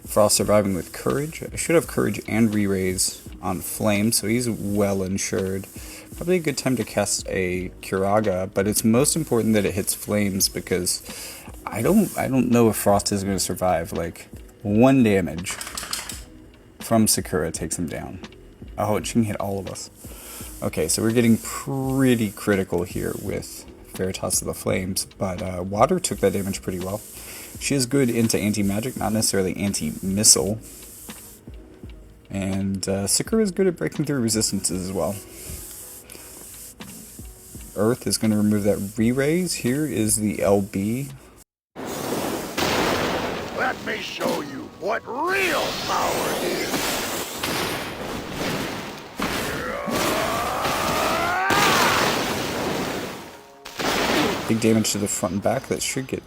Frost surviving with Courage. I should have Courage and Re-Raise on Flame, so he's well insured. Probably a good time to cast a Curaga, but it's most important that it hits Flames because I don't know if Frost is going to survive. Like, 1 damage from Sakura takes him down. Oh, and she can hit all of us. Okay, so we're getting pretty critical here with Veritas of the Flames, but Water took that damage pretty well. She is good into anti-magic, not necessarily anti-missile. And Sakura is good at breaking through resistances as well. Earth is going to remove that re-raise. Here is the LB.
Let me show you what real power is.
Big damage to the front and back. That should get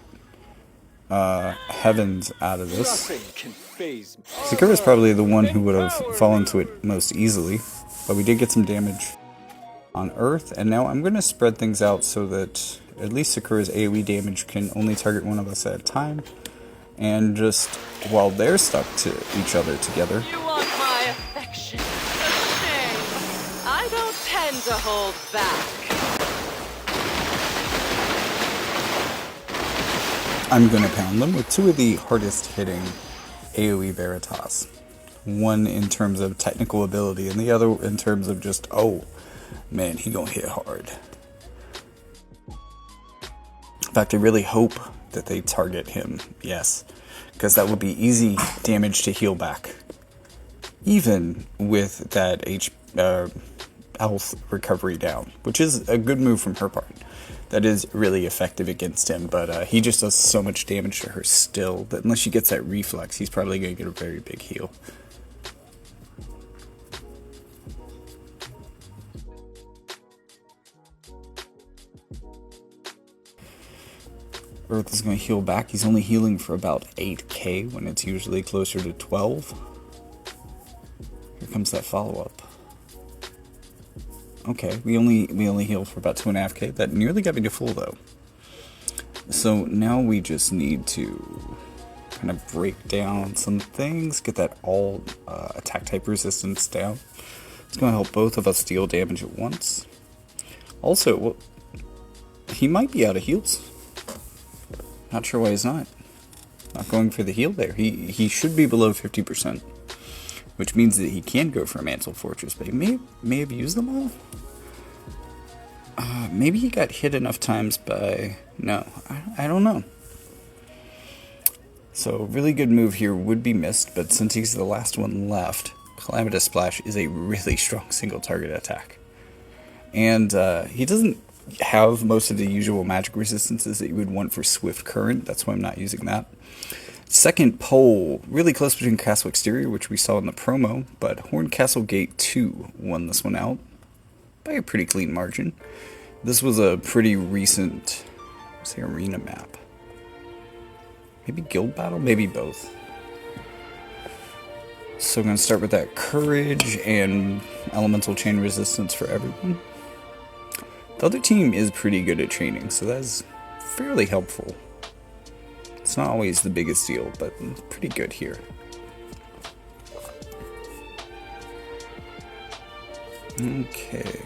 Heavens out of this.
Nothing can faze me.
Sakura is probably the one who would have fallen to it most easily, but we did get some damage on Earth, and now I'm going to spread things out so that at least Sakura's AoE damage can only target one of us at a time, and just while they're stuck to each other together.
You want my affection? A shame. I don't tend to hold back.
I'm going to pound them with 2 of the hardest hitting AoE Veritas. One in terms of technical ability, and the other in terms of just, oh, man, he gonna hit hard. In fact, I really hope that they target him, yes, because that would be easy damage to heal back. Even with that health recovery down, which is a good move from her part. That is really effective against him, but he just does so much damage to her still that unless she gets that reflex, he's probably going to get a very big heal. Earth is going to heal back. He's only healing for about 8k when it's usually closer to 12. Here comes that follow-up. Okay, we only healed for about 2.5k. That nearly got me to full though. So now we just need to kind of break down some things, get that all attack type resistance down. It's going to help both of us deal damage at once. Also, well, he might be out of heals. Not sure why he's not going for the heal there. He should be below 50%. Which means that he can go for a Mantle Fortress, but he may have used them all? Maybe he got hit enough times by... No, I don't know. So, really good move here would be missed, but since he's the last one left, Calamitous Splash is a really strong single target attack. And he doesn't have most of the usual magic resistances that you would want for Swift Current, that's why I'm not using that. Second pole, really close between Castle Exterior, which we saw in the promo, but Horncastle Gate 2 won this one out by a pretty clean margin. This was a pretty recent, say, arena map. Maybe Guild Battle? Maybe both. So I'm going to start with that Courage and Elemental Chain Resistance for everyone. The other team is pretty good at chaining, so that's fairly helpful. It's not always the biggest deal, but it's pretty good here. Okay.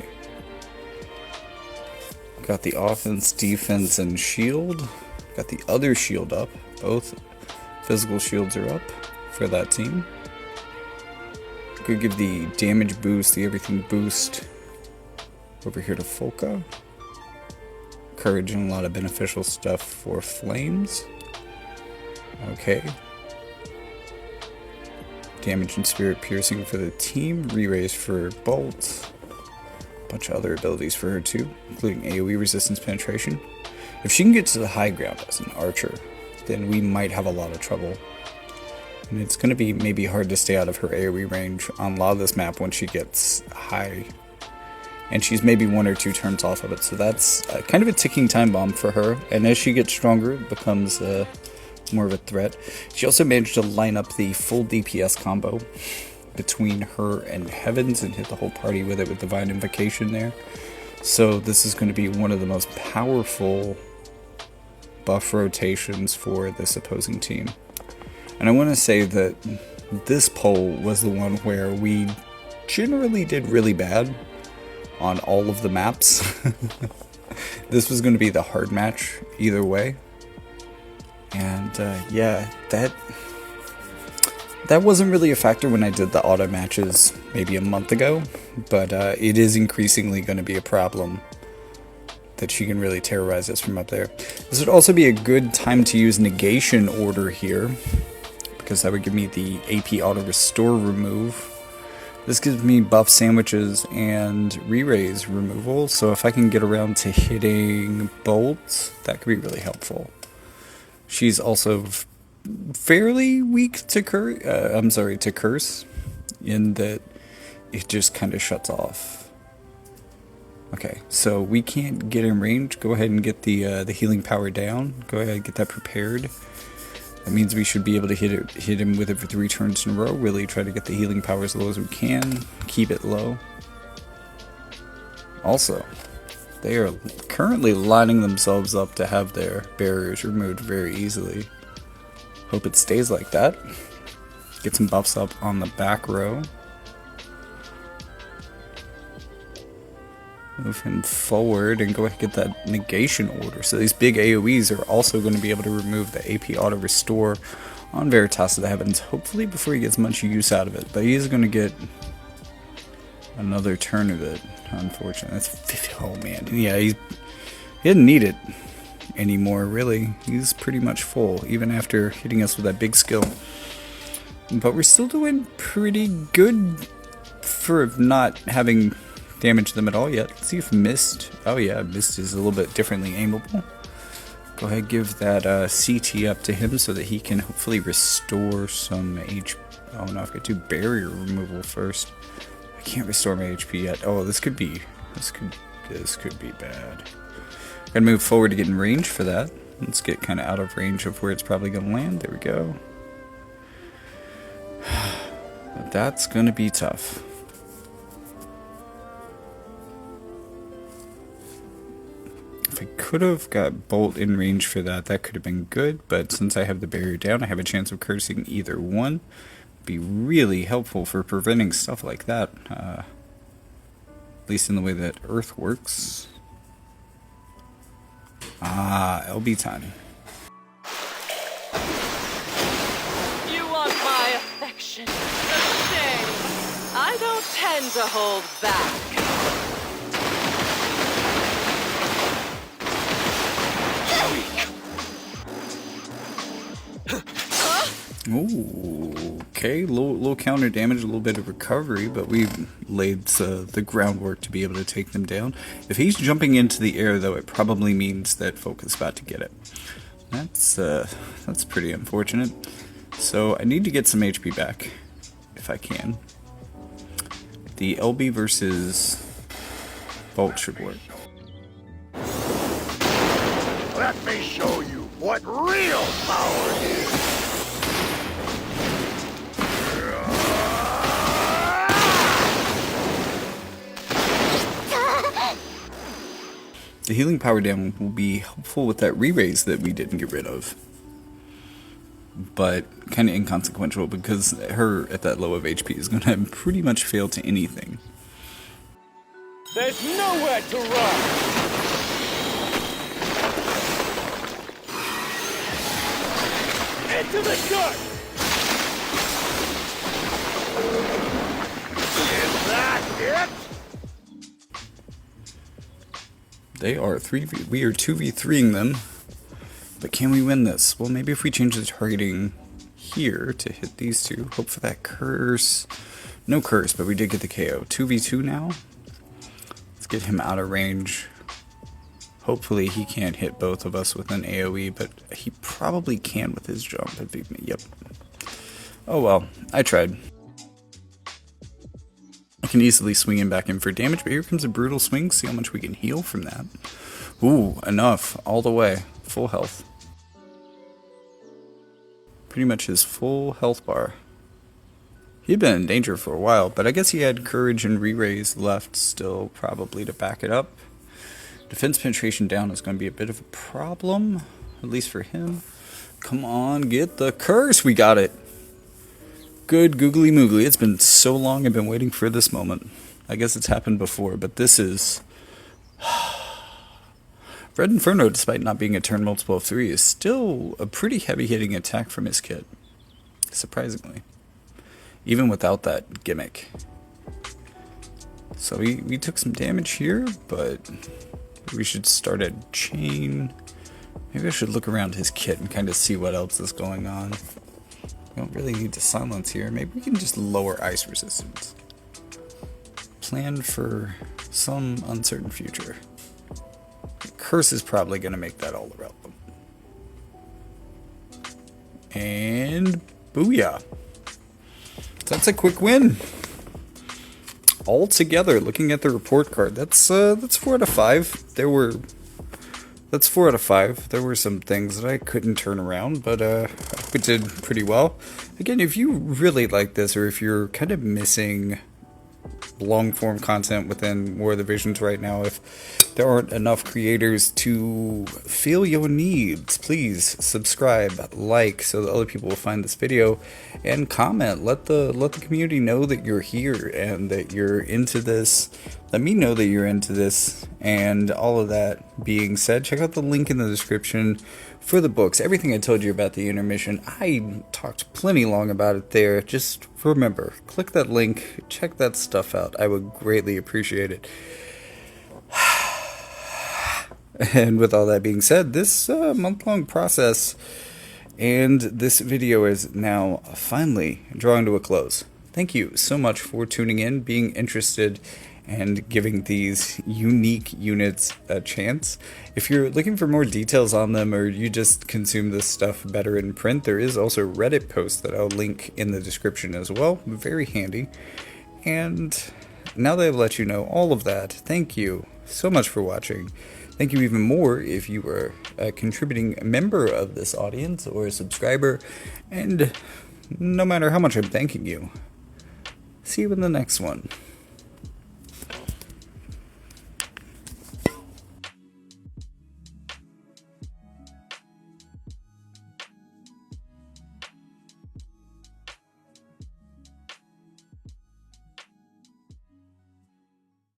Got the offense, defense, and shield. Got the other shield up. Both physical shields are up for that team. Could give the damage boost, the everything boost over here to Folka. Courage and a lot of beneficial stuff for flames. Okay. Damage and spirit piercing for the team. Re-raise for bolts. A bunch of other abilities for her too, including AoE resistance penetration. If she can get to the high ground as an archer, then we might have a lot of trouble. And it's going to be maybe hard to stay out of her AoE range on a lot of this map when she gets high. And she's maybe 1 or 2 turns off of it, so that's kind of a ticking time bomb for her. And as she gets stronger, it becomes more of a threat. She also managed to line up the full DPS combo between her and Heavens and hit the whole party with it with Divine Invocation there. So this is going to be one of the most powerful buff rotations for this opposing team. And I want to say that this poll was the one where we generally did really bad on all of the maps. This was going to be the hard match either way. And yeah, that wasn't really a factor when I did the auto matches maybe a month ago, but it is increasingly going to be a problem that she can really terrorize us from up there. This would also be a good time to use negation order here, because that would give me the AP auto restore remove. This gives me buff sandwiches and re-raise removal, so if I can get around to hitting bolts, that could be really helpful. She's also fairly weak to curse, in that it just kind of shuts off. Okay, so we can't get in range. Go ahead and get the healing power down. Go ahead and get that prepared. That means we should be able to hit him with it for 3 turns in a row. Really try to get the healing power as low as we can. Keep it low. Also, they are currently lining themselves up to have their barriers removed very easily. Hope it stays like that. Get some buffs up on the back row. Move him forward and go ahead and get that negation order. So these big AoEs are also going to be able to remove the AP auto restore on Veritas of the Heavens, hopefully before he gets much use out of it. But he is going to get another turn of it, unfortunately. That's 50. Oh man, yeah, he didn't need it anymore, really. He's pretty much full, even after hitting us with that big skill. But we're still doing pretty good for not having damage them at all yet. Let's see if Mist, oh yeah, Mist is a little bit differently aimable. Go ahead, give that CT up to him so that he can hopefully restore some HP. Oh no, I've got to do barrier removal first. I can't restore my HP yet. Oh, this could be bad. Gotta move forward to get in range for that. Let's get kind of out of range of where it's probably gonna land. There we go. But that's gonna be tough. If I could have got Bolt in range for that, that could have been good, but since I have the barrier down, I have a chance of cursing either one. Be really helpful for preventing stuff like that, at least in the way that Earth works. Ah, LB time.
You want my affection? A shame. I don't tend to hold back.
Ooh, okay, little counter damage, a little bit of recovery, but we've laid the groundwork to be able to take them down. If he's jumping into the air, though, it probably means that Folk is about to get it. That's pretty unfortunate. So I need to get some HP back, if I can. The LB versus Bolt should work.
Let me show you what real power is.
The healing power down will be helpful with that re-raise that we didn't get rid of. But kind of inconsequential because her at that low of HP is going to pretty much fail to anything.
There's nowhere to run! Into the dark!
They are we are 2v3ing them. But can we win this? Well, maybe if we change the targeting here to hit these two. Hope for that curse. No curse, but we did get the KO. 2v2 now. Let's get him out of range. Hopefully he can't hit both of us with an AoE, but he probably can with his jump. Yep. Oh well, I tried. I can easily swing him back in for damage, but here comes a brutal swing. See how much we can heal from that. Ooh, enough. All the way. Full health. Pretty much his full health bar. He'd been in danger for a while, but I guess he had courage and re-raise left still probably to back it up. Defense penetration down is going to be a bit of a problem, at least for him. Come on, get the curse! We got it! Good googly moogly. It's been so long I've been waiting for this moment. I guess it's happened before, but this is... Red Inferno, despite not being a turn multiple of 3, is still a pretty heavy-hitting attack from his kit. Surprisingly. Even without that gimmick. So we took some damage here, but we should start a chain. Maybe I should look around his kit and kind of see what else is going on. We don't really need to silence here. Maybe we can just lower ice resistance. Plan for some uncertain future. Curse is probably going to make that all irrelevant. And booyah. That's a quick win. All together, looking at the report card, that's 4 out of 5. That's 4 out of 5. There were some things that I couldn't turn around, but we did pretty well. Again, if you really like this, or if you're kind of missing long-form content within War of the Visions right now, if there aren't enough creators to fill your needs, please subscribe, like, so that other people will find this video, and comment. Let the community know that you're here and that you're into this. Let me know that you're into this. And all of that being said, check out the link in the description for the books. Everything I told you about the intermission, I talked plenty long about it there. Just remember, click that link, check that stuff out. I would greatly appreciate it. And with all that being said, this month-long process and this video is now finally drawing to a close. Thank you so much for tuning in, being interested, and giving these unique units a chance. If you're looking for more details on them, or you just consume this stuff better in print, there is also a Reddit post that I'll link in the description as well. Very handy. And now that I've let you know all of that, thank you so much for watching. Thank you even more if you were a contributing member of this audience or a subscriber. And no matter how much I'm thanking you, see you in the next one.